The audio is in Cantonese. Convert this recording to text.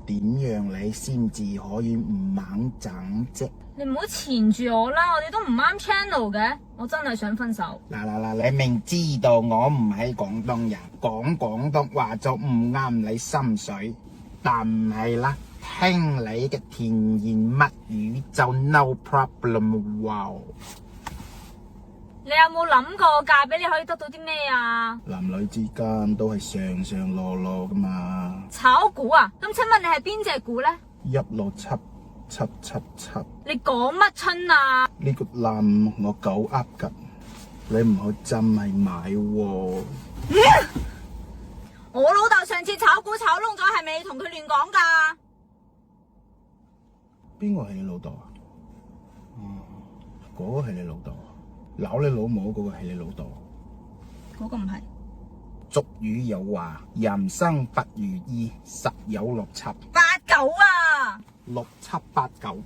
點樣你先至可以唔猛整啫？你唔好纏住我啦，我哋都唔啱 channel 嘅，我真係想分手。嗱，你明知道我唔係廣東人，講廣東話就唔啱你心水，但係啦，聽你嘅甜言蜜語就 no problem 喎。你有冇諗過嫁俾你可以得到啲咩啊？男女之間都係上上落落噶嘛。炒股啊？咁請問你係邊隻股呢1677777。你講乜春啊？呢個男我狗噏㗎，你唔好真係買喎。我老豆上次炒股炒窿咗，係咪你同佢亂講噶？邊個係你老豆啊？嗰個係你老豆。鬧你老母嗰個係你老豆。嗰個唔係。俗語有話：人生不如意，十有六七。89啊！ 6789。